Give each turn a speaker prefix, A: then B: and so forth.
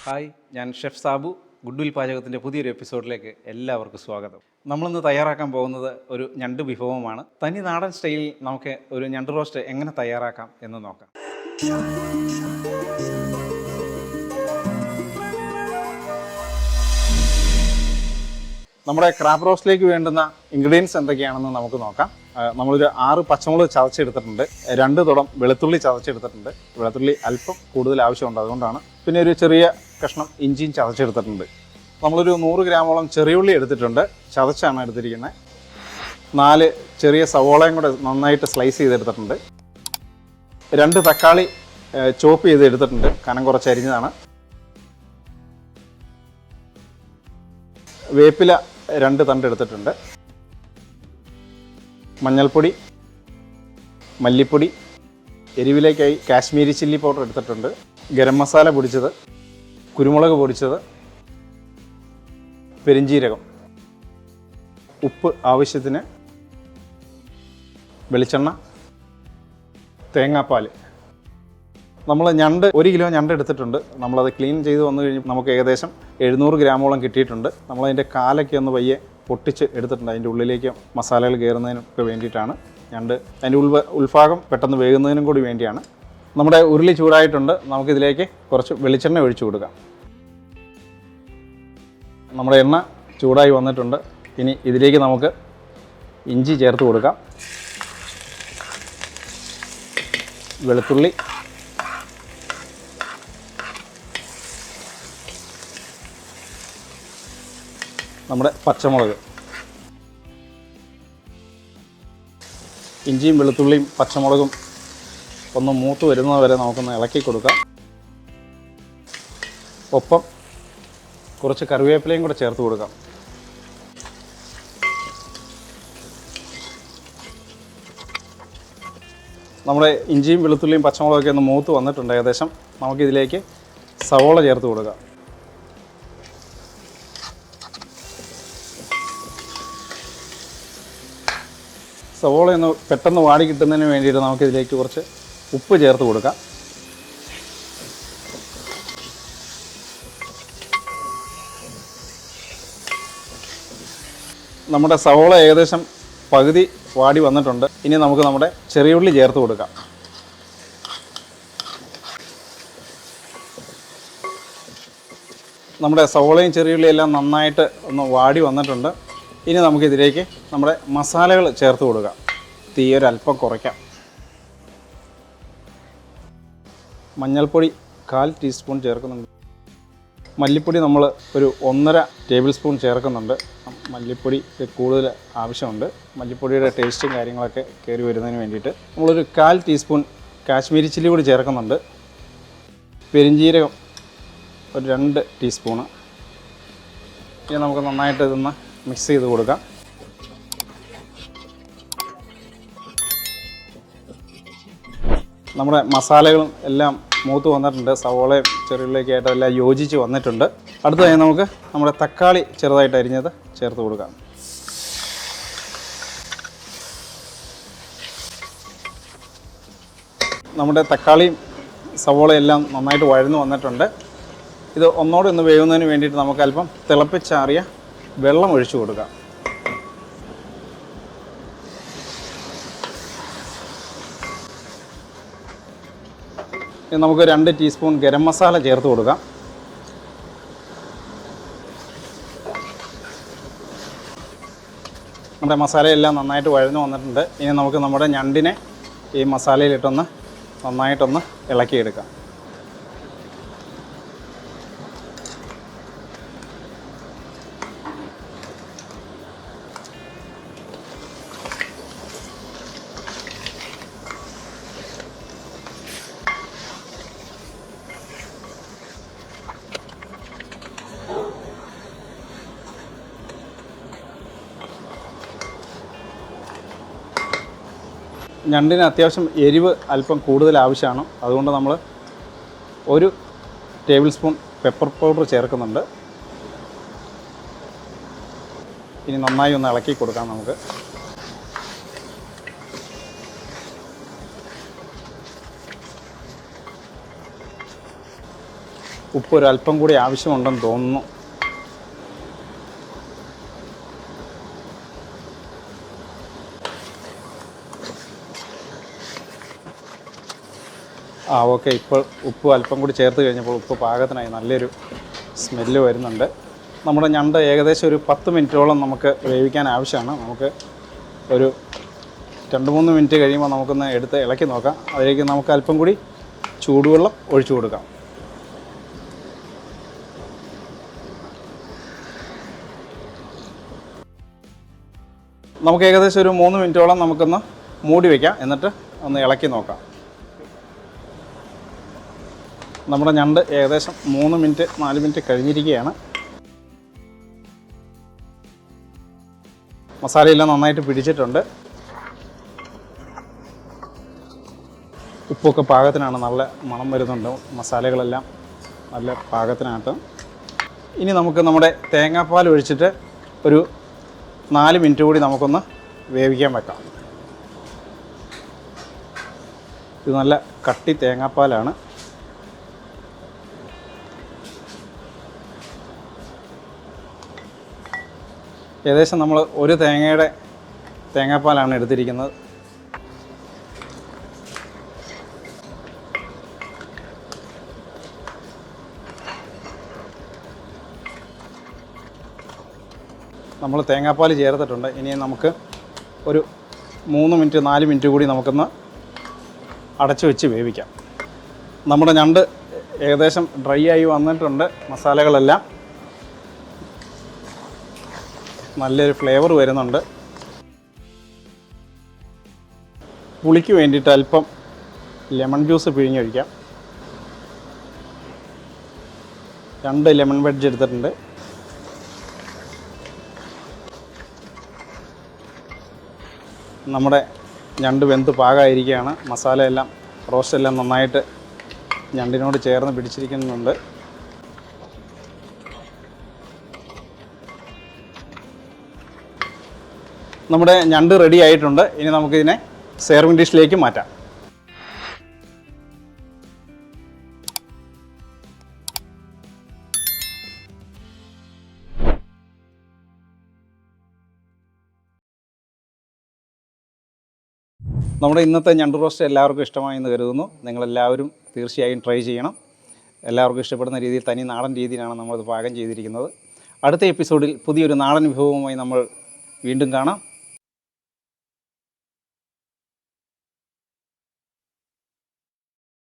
A: Hi, ഞാൻ chef Sabu. Good will പാചകത്തിൻ്റെ പുതിയൊരു എപ്പിസോഡിലേക്ക് എല്ലാവർക്കും സ്വാഗതം. നമ്മളിന്ന് തയ്യാറാക്കാൻ പോകുന്നത് ഒരു ഞണ്ട് വിഭവമാണ്. തനി നാടൻ സ്റ്റൈലിൽ നമുക്ക് ഒരു ഞണ്ട് റോസ്റ്റ് എങ്ങനെ തയ്യാറാക്കാം എന്ന് നോക്കാം. നമ്മുടെ ക്രാബ് റോസ്റ്റിലേക്ക് വേണ്ടുന്ന ഇൻഗ്രീഡിയൻസ് എന്തൊക്കെയാണെന്ന് നമുക്ക് നോക്കാം. നമ്മളൊരു 6 പച്ചമുളക് ചതച്ചെടുത്തിട്ടുണ്ട്, 2 തുടം വെളുത്തുള്ളി ചതച്ചെടുത്തിട്ടുണ്ട്. വെളുത്തുള്ളി അല്പം കൂടുതൽ ആവശ്യമുണ്ട്, അതുകൊണ്ടാണ്. പിന്നെ ഒരു ചെറിയ കഷ്ണം ഇഞ്ചിയും ചതച്ചെടുത്തിട്ടുണ്ട്. നമ്മളൊരു 100 ഗ്രാമോളം ചെറിയുള്ളി എടുത്തിട്ടുണ്ട്, ചതച്ചാണ് എടുത്തിരിക്കുന്നത്. 4 ചെറിയ സവോളയും കൂടെ നന്നായിട്ട് സ്ലൈസ് ചെയ്തെടുത്തിട്ടുണ്ട്. 2 തക്കാളി ചോപ്പ് ചെയ്ത് എടുത്തിട്ടുണ്ട്, കനം കുറച്ച് അരിഞ്ഞതാണ്. വേപ്പില 2 തണ്ട് എടുത്തിട്ടുണ്ട്. മഞ്ഞൾപ്പൊടി, മല്ലിപ്പൊടി, എരിവിലേക്കായി കാശ്മീരി ചില്ലി പൗഡർ എടുത്തിട്ടുണ്ട്. ഗരം മസാല പൊടിച്ചത്, കുരുമുളക് പൊടിച്ചത്, പെരിഞ്ജീരകം, ഉപ്പ് ആവശ്യത്തിന്, വെളിച്ചെണ്ണ, തേങ്ങാപ്പാൽ. നമ്മൾ 1 കിലോ ഞണ്ട് എടുത്തിട്ടുണ്ട്. നമ്മളത് ക്ലീൻ ചെയ്ത് വന്നു കഴിഞ്ഞപ്പോൾ നമുക്ക് ഏകദേശം 700 ഗ്രാമോളം കിട്ടിയിട്ടുണ്ട്. നമ്മളതിൻ്റെ കാലൊക്കെ ഒന്ന് പയ്യെ പൊട്ടിച്ച് എടുത്തിട്ടുണ്ട്. അതിൻ്റെ ഉള്ളിലേക്ക് മസാലകൾ കയറുന്നതിനൊക്കെ വേണ്ടിയിട്ടാണ്. ഞണ്ട് അതിൻ്റെ ഉൾഭാഗം പെട്ടെന്ന് വേകുന്നതിനും കൂടി വേണ്ടിയാണ്. നമ്മുടെ ഉരുളി ചൂടായിട്ടുണ്ട്. നമുക്കിതിലേക്ക് കുറച്ച് വെളിച്ചെണ്ണ ഒഴിച്ചു കൊടുക്കാം. നമ്മുടെ എണ്ണ ചൂടായി വന്നിട്ടുണ്ട്. ഇനി ഇതിലേക്ക് നമുക്ക് ഇഞ്ചി ചേർത്ത് കൊടുക്കാം. വെളുത്തുള്ളി, നമ്മുടെ പച്ചമുളക്. ഇഞ്ചിയും വെളുത്തുള്ളിയും പച്ചമുളകും ഒന്ന് മൂത്ത് വരുന്നത് വരെ നമുക്കൊന്ന് ഇളക്കി കൊടുക്കാം. ഒപ്പം കുറച്ച് കറിവേപ്പിലയും കൂടെ ചേർത്ത് കൊടുക്കാം. നമ്മുടെ ഇഞ്ചിയും വെളുത്തുള്ളിയും പച്ചമുളകൊക്കെ ഒന്ന് മൂത്ത് വന്നിട്ടുണ്ട് ഏകദേശം. നമുക്കിതിലേക്ക് സവോള ചേർത്ത് കൊടുക്കാം. സവോള ഒന്ന് പെട്ടെന്ന് വാടി കിട്ടുന്നതിന് വേണ്ടിയിട്ട് നമുക്കിതിലേക്ക് കുറച്ച് ഉപ്പ് ചേർത്ത് കൊടുക്കാം. നമ്മുടെ സവോള ഏകദേശം പകുതി വാടി വന്നിട്ടുണ്ട്. ഇനി നമുക്ക് നമ്മുടെ ചെറിയ ഉള്ളി ചേർത്ത് കൊടുക്കാം. നമ്മുടെ സവോളയും ചെറിയുള്ളിയും എല്ലാം നന്നായിട്ട് ഒന്ന് വാടി വന്നിട്ടുണ്ട്. ഇനി നമുക്കിതിലേക്ക് നമ്മുടെ മസാലകൾ ചേർത്ത് കൊടുക്കാം. തീ ഒരല്പം കുറയ്ക്കാം. മഞ്ഞൾപ്പൊടി 1/4 ടീസ്പൂൺ ചേർക്കുന്നുണ്ട്. മല്ലിപ്പൊടി നമ്മൾ ഒരു 1.5 ടേബിൾ സ്പൂൺ ചേർക്കുന്നുണ്ട്. മല്ലിപ്പൊടി കൂടുതൽ ആവശ്യമുണ്ട്. മല്ലിപ്പൊടിയുടെ ടേസ്റ്റും കാര്യങ്ങളൊക്കെ കയറി വരുന്നതിന് വേണ്ടിയിട്ട് നമ്മളൊരു 1/4 ടീസ്പൂൺ കാശ്മീരി ചില്ലി കൂടി ചേർക്കുന്നുണ്ട്. പെരിഞ്ജീരകം ഒരു 2 ടീസ്പൂണ്. ഇനി നമുക്ക് നന്നായിട്ട് ഇതൊന്ന് മിക്സ് ചെയ്ത് കൊടുക്കാം. നമ്മുടെ മസാലകളും എല്ലാം മൂത്ത് വന്നിട്ടുണ്ട്. സവോളയും ചെറിയുള്ളിയൊക്കെ ആയിട്ട് എല്ലാം യോജിച്ച് വന്നിട്ടുണ്ട്. അടുത്തതായി നമുക്ക് നമ്മുടെ തക്കാളി ചെറുതായിട്ട് അരിഞ്ഞത് ചേർത്ത് കൊടുക്കാം. നമ്മുടെ തക്കാളിയും സവോളയും എല്ലാം നന്നായിട്ട് വഴന്നു വന്നിട്ടുണ്ട്. ഇത് ഒന്നോടെ ഒന്ന് വേകുന്നതിന് വേണ്ടിയിട്ട് നമുക്ക് അല്പം തിളപ്പിച്ചാറിയ വെള്ളം ഒഴിച്ചു കൊടുക്കാം. ഇനി നമുക്ക് 2 ടീസ്പൂൺ ഗരം മസാല ചേർത്ത് കൊടുക്കാം. നമ്മുടെ മസാലയെല്ലാം നന്നായിട്ട് വഴന്നു വന്നിട്ടുണ്ട്. ഇനി നമുക്ക് നമ്മുടെ ഞണ്ടിനെ ഈ മസാലയിലിട്ടൊന്ന് നന്നായിട്ടൊന്ന് ഇളക്കിയെടുക്കാം. ഞണ്ടിന് അത്യാവശ്യം എരിവ് അല്പം കൂടുതൽ ആവശ്യമാണ്. അതുകൊണ്ട് നമ്മൾ 1 ടേബിൾ സ്പൂൺ പെപ്പർ പൗഡർ ചേർക്കുന്നുണ്ട്. ഇനി നന്നായി ഒന്ന് ഇളക്കി കൊടുക്കാം നമുക്ക്. ഉപ്പ് ഒരു അല്പം കൂടി ആവശ്യമുണ്ടെന്ന് തോന്നുന്നു. ഓക്കെ, ഇപ്പോൾ ഉപ്പ് അല്പം കൂടി ചേർത്ത് കഴിഞ്ഞപ്പോൾ ഉപ്പ് പാകത്തിനായി നല്ലൊരു സ്മെല്ല് വരുന്നുണ്ട്. നമ്മുടെ ഞണ്ട് ഏകദേശം ഒരു 10 മിനിറ്റോളം നമുക്ക് വേവിക്കാൻ ആവശ്യമാണ്. നമുക്ക് ഒരു 2-3 മിനിറ്റ് കഴിയുമ്പോൾ നമുക്കൊന്ന് എടുത്ത് ഇളക്കി നോക്കാം. അതിലേക്ക് നമുക്ക് അല്പം കൂടി ചൂടുവെള്ളം ഒഴിച്ചു കൊടുക്കാം. നമുക്ക് ഏകദേശം ഒരു 3 മിനിറ്റോളം നമുക്കൊന്ന് മൂടി വയ്ക്കാം. എന്നിട്ട് ഒന്ന് ഇളക്കി നോക്കാം. നമ്മുടെ ഞണ്ട് ഏകദേശം 4 മിനിറ്റ് കഴിഞ്ഞിരിക്കുകയാണ്. മസാലയെല്ലാം നന്നായിട്ട് പിടിച്ചിട്ടുണ്ട്. ഉപ്പൊക്കെ പാകത്തിനാണ്, നല്ല മണം വരുന്നുണ്ട്. മസാലകളെല്ലാം നല്ല പാകത്തിനായിട്ട്. ഇനി നമുക്ക് നമ്മുടെ തേങ്ങാപ്പാൽ ഒഴിച്ചിട്ട് ഒരു 4 മിനിറ്റ് കൂടി നമുക്കൊന്ന് വേവിക്കാൻ വെക്കാം. ഇത് നല്ല കട്ടി തേങ്ങാപ്പാലാണ്. ഏകദേശം നമ്മൾ ഒരു തേങ്ങാപ്പാലാണ് എടുത്തിരിക്കുന്നത്. നമ്മൾ തേങ്ങാപ്പാൽ ചേർത്തിട്ടുണ്ട്. ഇനി നമുക്ക് ഒരു 4 മിനിറ്റ് കൂടി നമുക്കൊന്ന് അടച്ചു വെച്ച് വേവിക്കാം. നമ്മുടെ ഞണ്ട് ഏകദേശം ഡ്രൈ ആയി വന്നിട്ടുണ്ട്. മസാലകളെല്ലാം നല്ലൊരു ഫ്ലേവർ വരുന്നുണ്ട്. പുളിക്ക് വേണ്ടിയിട്ട് അല്പം ലെമൺ ജ്യൂസ് പിഴിഞ്ഞൊഴിക്കാം. 2 ലെമൺ വെഡ്ജ് എടുത്തിട്ടുണ്ട്. നമ്മുടെ ഞണ്ട് വെന്ത് പാകമായിരിക്കുകയാണ്. മസാലയെല്ലാം റോസ്റ്റെല്ലാം നന്നായിട്ട് ഞണ്ടിനോട് ചേർന്ന് പിടിച്ചിരിക്കുന്നുണ്ട്. നമ്മുടെ ഞണ്ട് റെഡി ആയിട്ടുണ്ട്. ഇനി നമുക്കിതിനെ സെർവിങ് ഡിഷിലേക്ക് മാറ്റാം. നമ്മുടെ ഇന്നത്തെ ഞണ്ട് റോസ്റ്റ് എല്ലാവർക്കും ഇഷ്ടമായി എന്ന് കരുതുന്നു. നിങ്ങളെല്ലാവരും തീർച്ചയായും ട്രൈ ചെയ്യണം. എല്ലാവർക്കും ഇഷ്ടപ്പെടുന്ന രീതിയിൽ തനി നാടൻ രീതിയിലാണ് നമ്മളിത് പാകം ചെയ്തിരിക്കുന്നത്. അടുത്ത എപ്പിസോഡിൽ പുതിയൊരു നാടൻ വിഭവവുമായി നമ്മൾ വീണ്ടും കാണാം.